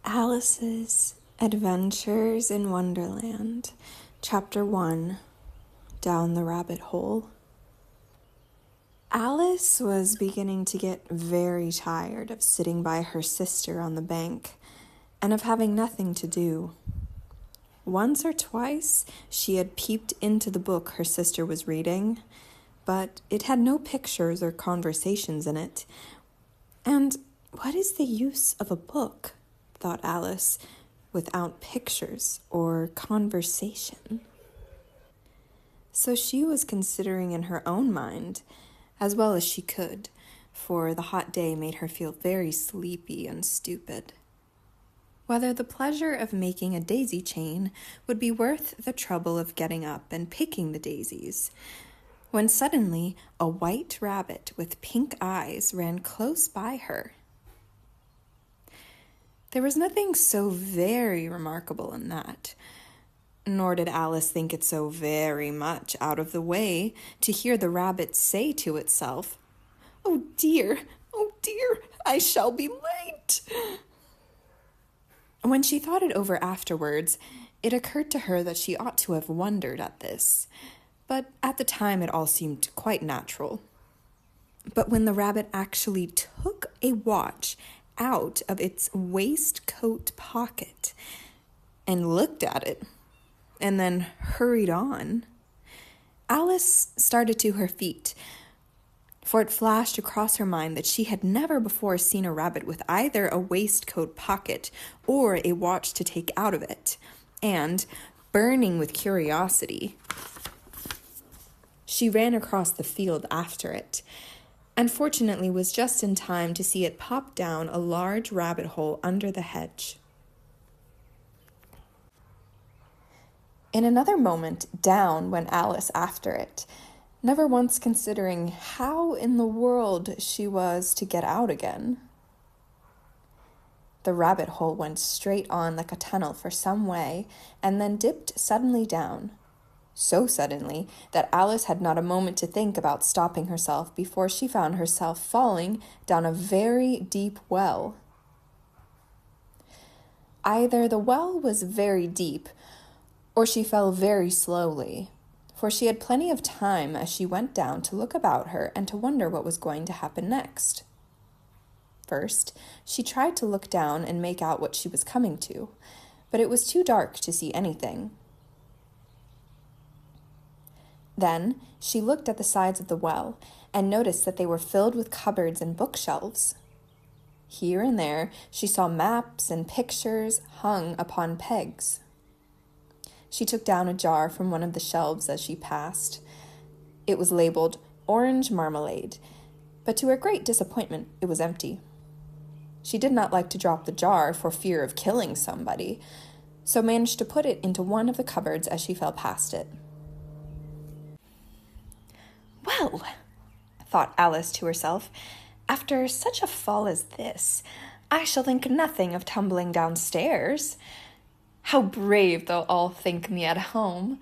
Alice's Adventures in Wonderland, Chapter 1, Down the Rabbit Hole. Alice was beginning to get very tired of sitting by her sister on the bank and of having nothing to do. Once or twice she had peeped into the book her sister was reading, but it had no pictures or conversations in it. And what is the use of a book, thought Alice, without pictures or conversation? So she was considering in her own mind, as well as she could, for the hot day made her feel very sleepy and stupid, whether the pleasure of making a daisy chain would be worth the trouble of getting up and picking the daisies, when suddenly a white rabbit with pink eyes ran close by her. There was nothing so very remarkable in that, nor did Alice think it so very much out of the way to hear the rabbit say to itself, oh dear, I shall be late." When she thought it over afterwards, it occurred to her that she ought to have wondered at this, but at the time it all seemed quite natural. But when the rabbit actually took a watch out of its waistcoat pocket and looked at it, and then hurried on, Alice started to her feet, for it flashed across her mind that she had never before seen a rabbit with either a waistcoat pocket or a watch to take out of it, and, burning with curiosity, she ran across the field after it, and fortunately was just in time to see it pop down a large rabbit hole under the hedge. In another moment, down went Alice after it, never once considering how in the world she was to get out again. The rabbit hole went straight on like a tunnel for some way, and then dipped suddenly down. So suddenly that Alice had not a moment to think about stopping herself before she found herself falling down a very deep well. Either the well was very deep, or she fell very slowly, for she had plenty of time as she went down to look about her and to wonder what was going to happen next. First, she tried to look down and make out what she was coming to, but it was too dark to see anything. Then she looked at the sides of the well and noticed that they were filled with cupboards and bookshelves. Here and there she saw maps and pictures hung upon pegs. She took down a jar from one of the shelves as she passed. It was labeled orange marmalade, but to her great disappointment, it was empty. She did not like to drop the jar for fear of killing somebody, so managed to put it into one of the cupboards as she fell past it. "Well," thought Alice to herself, "after such a fall as this, I shall think nothing of tumbling downstairs. How brave they'll all think me at home.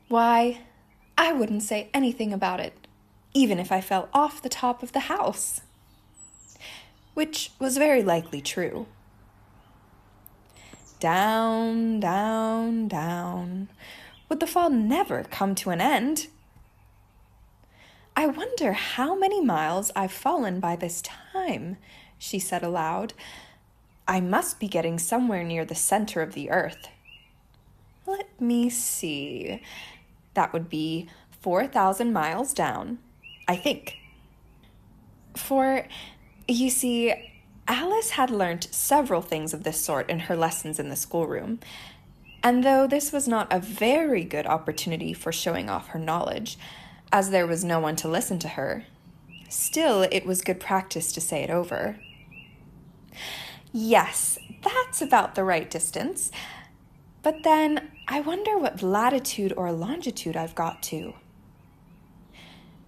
Why, I wouldn't say anything about it, even if I fell off the top of the house." Which was very likely true. Down, down, down. Would the fall never come to an end? "I wonder how many miles I've fallen by this time," she said aloud. "I must be getting somewhere near the center of the earth. Let me see. That would be 4,000 miles down, I think." For, you see, Alice had learnt several things of this sort in her lessons in the schoolroom, and though this was not a very good opportunity for showing off her knowledge, as there was no one to listen to her, still it was good practice to say it over. "Yes, that's about the right distance. But then I wonder what latitude or longitude I've got to."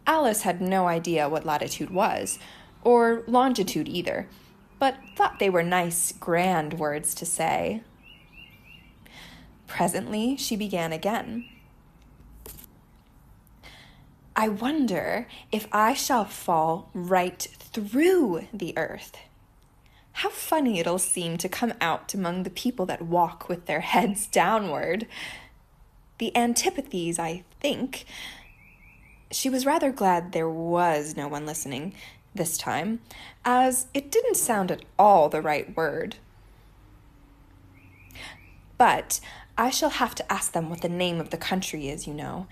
Alice had no idea what latitude was, or longitude either, but thought they were nice, grand words to say. Presently she began again. "I wonder if I shall fall right through the earth. How funny it'll seem to come out among the people that walk with their heads downward. The antipathies, I think. She was rather glad there was no one listening this time, as it didn't sound at all the right word. But I shall have to ask them what the name of the country is, you know.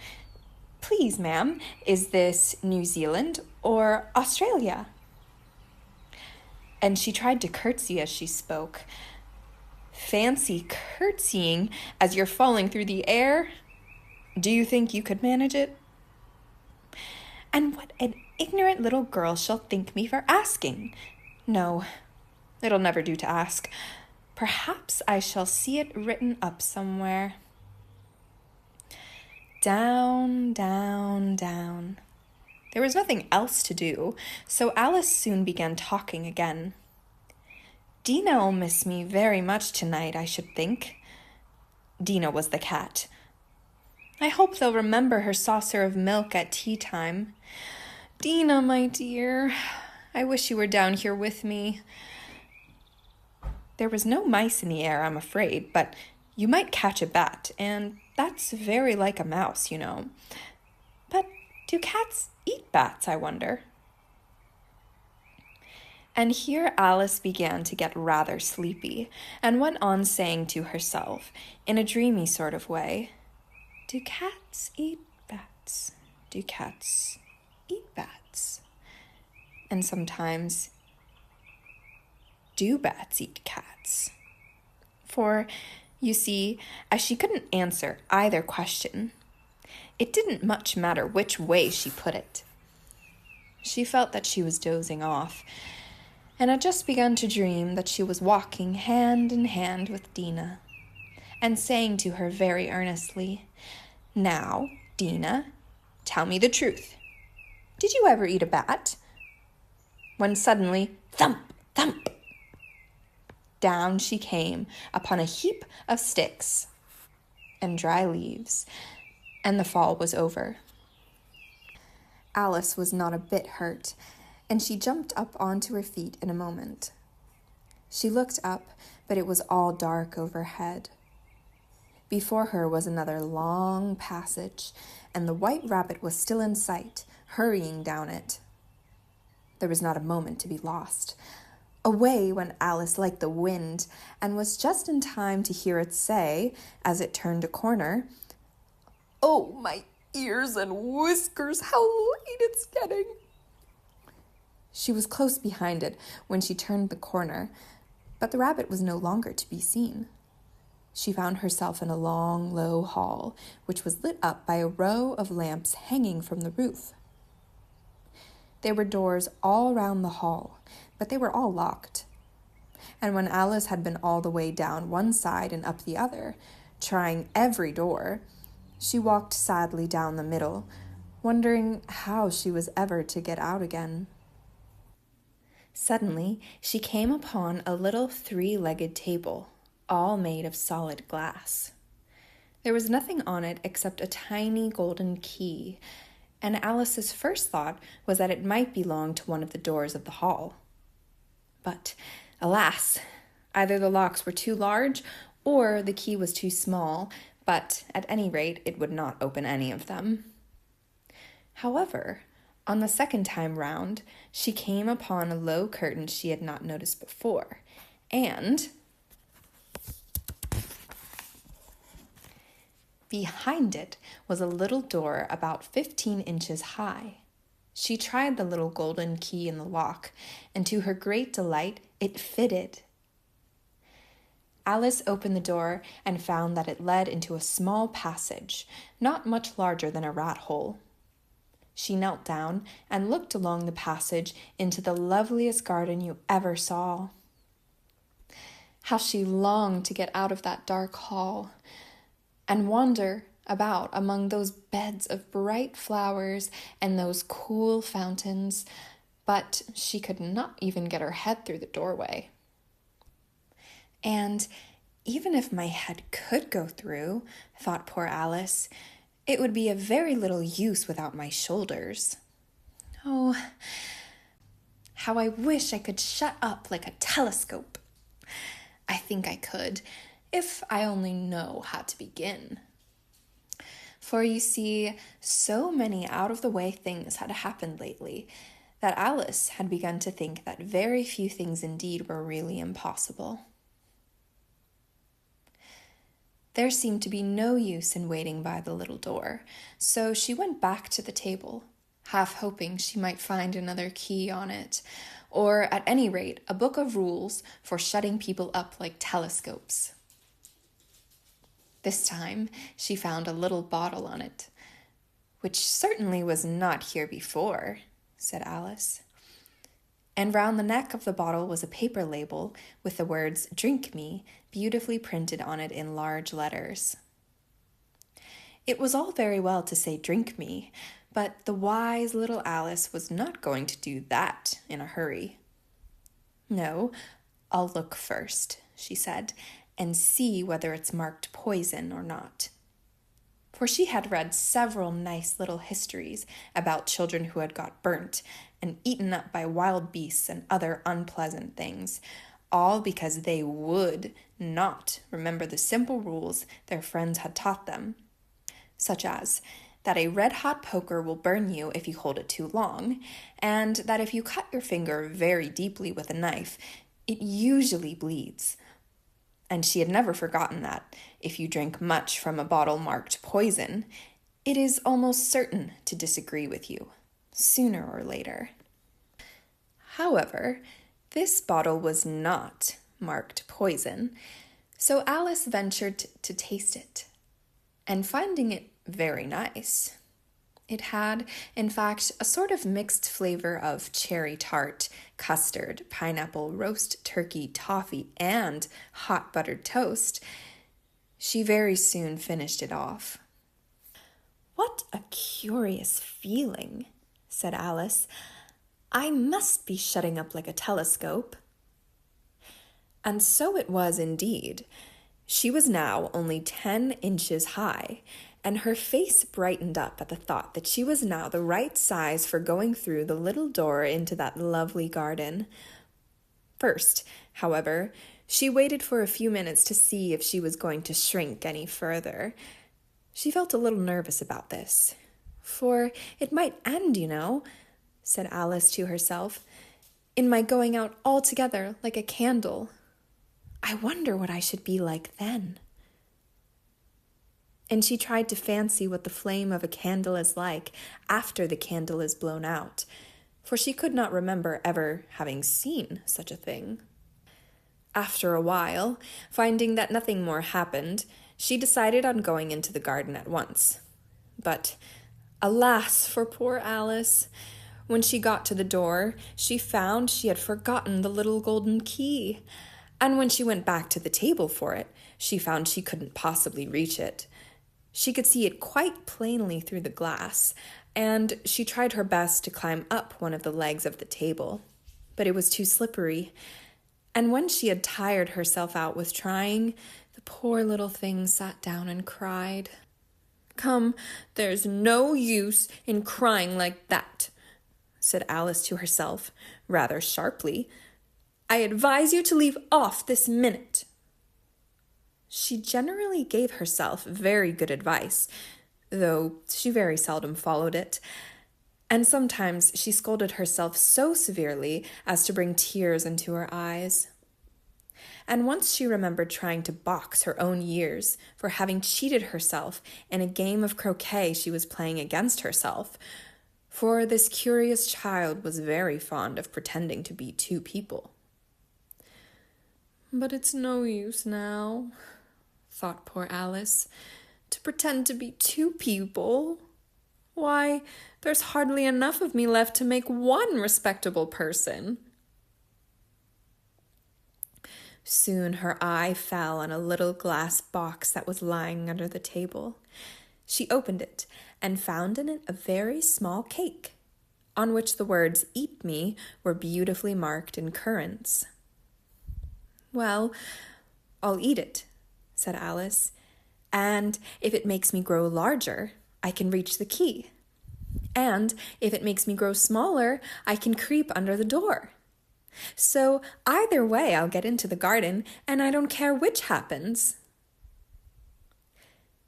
Please, ma'am, is this New Zealand or Australia? And she tried to curtsy as she spoke. Fancy curtsying as you're falling through the air? Do you think you could manage it? And what an ignorant little girl shall think me for asking. No, it'll never do to ask. Perhaps I shall see it written up somewhere. Down, down, down. There was nothing else to do, so Alice soon began talking again. Dinah'll miss me very much tonight, I should think. Dinah was the cat. I hope they'll remember her saucer of milk at tea time. Dinah, my dear, I wish you were down here with me. There was no mice in the air, I'm afraid, but you might catch a bat, and that's very like a mouse, you know. But do cats eat bats, I wonder? And here Alice began to get rather sleepy, and went on saying to herself, in a dreamy sort of way, do cats eat bats? Do cats eat bats? And sometimes, do bats eat cats? For, you see, as she couldn't answer either question, it didn't much matter which way she put it. She felt that she was dozing off, and had just begun to dream that she was walking hand in hand with Dinah, and saying to her very earnestly, now, Dinah, tell me the truth. Did you ever eat a bat? When suddenly, thump, thump, down she came upon a heap of sticks and dry leaves, and the fall was over. Alice was not a bit hurt, and she jumped up onto her feet in a moment. She looked up, but it was all dark overhead. Before her was another long passage, and the white rabbit was still in sight, hurrying down it. There was not a moment to be lost. Away went Alice like the wind, and was just in time to hear it say, as it turned a corner, "Oh, my ears and whiskers, how late it's getting!" She was close behind it when she turned the corner, but the rabbit was no longer to be seen. She found herself in a long, low hall, which was lit up by a row of lamps hanging from the roof. There were doors all round the hall, but they were all locked. And when Alice had been all the way down one side and up the other, trying every door, she walked sadly down the middle, wondering how she was ever to get out again. Suddenly, she came upon a little three-legged table, all made of solid glass. There was nothing on it except a tiny golden key, and Alice's first thought was that it might belong to one of the doors of the hall. But, alas, either the locks were too large or the key was too small, but at any rate it would not open any of them. However, on the second time round, she came upon a low curtain she had not noticed before, and behind it was a little door about 15 inches high. She tried the little golden key in the lock, and to her great delight, it fitted. Alice opened the door and found that it led into a small passage, not much larger than a rat hole. She knelt down and looked along the passage into the loveliest garden you ever saw. How she longed to get out of that dark hall and wander about among those beds of bright flowers and those cool fountains, but she could not even get her head through the doorway. And even if my head could go through, thought poor Alice, it would be of very little use without my shoulders. Oh, How I wish I could shut up like a telescope. I think I could, if I only know how to begin. For you see, so many out-of-the-way things had happened lately that Alice had begun to think that very few things indeed were really impossible. There seemed to be no use in waiting by the little door, so she went back to the table, half hoping she might find another key on it, or at any rate a book of rules for shutting people up like telescopes. This time she found a little bottle on it, which certainly was not here before, said Alice. And round the neck of the bottle was a paper label with the words "Drink Me" beautifully printed on it in large letters. It was all very well to say "Drink me," but the wise little Alice was not going to do that in a hurry. "No, I'll look first," she said, "and see whether it's marked poison or not." For she had read several nice little histories about children who had got burnt and eaten up by wild beasts and other unpleasant things, all because they would not remember the simple rules their friends had taught them, such as that a red-hot poker will burn you if you hold it too long, and that if you cut your finger very deeply with a knife, it usually bleeds. And she had never forgotten that, if you drink much from a bottle marked poison, it is almost certain to disagree with you, sooner or later. However, this bottle was not marked poison, so Alice ventured to taste it, and finding it very nice. It had, in fact, a sort of mixed flavor of cherry tart, custard, pineapple, roast turkey, toffee, and hot buttered toast. She very soon finished it off. "What a curious feeling," said Alice. "I must be shutting up like a telescope." And so it was indeed. She was now only 10 inches high, and her face brightened up at the thought that she was now the right size for going through the little door into that lovely garden. First, however, she waited for a few minutes to see if she was going to shrink any further. She felt a little nervous about this, for it might end, said Alice to herself, in my going out altogether like a candle. I wonder what I should be like then. And she tried to fancy what the flame of a candle is like after the candle is blown out, for she could not remember ever having seen such a thing. After a while, finding that nothing more happened, she decided on going into the garden at once. But, alas for poor Alice! When she got to the door, she found she had forgotten the little golden key, and when she went back to the table for it, she found she couldn't possibly reach it. She could see it quite plainly through the glass, and she tried her best to climb up one of the legs of the table, but it was too slippery. And when she had tired herself out with trying, the poor little thing sat down and cried. "Come, there's no use in crying like that," said Alice to herself, rather sharply. "I advise you to leave off this minute." She generally gave herself very good advice, though she very seldom followed it, and sometimes she scolded herself so severely as to bring tears into her eyes. And once she remembered trying to box her own ears for having cheated herself in a game of croquet she was playing against herself, for this curious child was very fond of pretending to be two people. "But it's no use now," thought poor Alice, "to pretend to be two people. Why, there's hardly enough of me left to make one respectable person." Soon her eye fell on a little glass box that was lying under the table. She opened it and found in it a very small cake, on which the words "Eat me" were beautifully marked in currants. "Well, I'll eat it," said Alice, "and if it makes me grow larger, I can reach the key. And if it makes me grow smaller, I can creep under the door. So either way, I'll get into the garden, and I don't care which happens."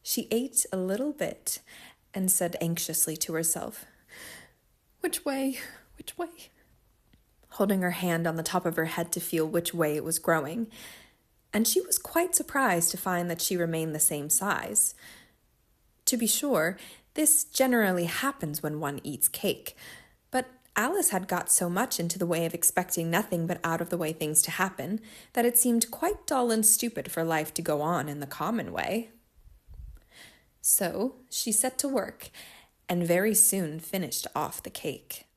She ate a little bit and said anxiously to herself, "Which way? Which way?" holding her hand on the top of her head to feel which way it was growing. And she was quite surprised to find that she remained the same size. To be sure, this generally happens when one eats cake, but Alice had got so much into the way of expecting nothing but out-of-the-way things to happen that it seemed quite dull and stupid for life to go on in the common way. So she set to work and very soon finished off the cake.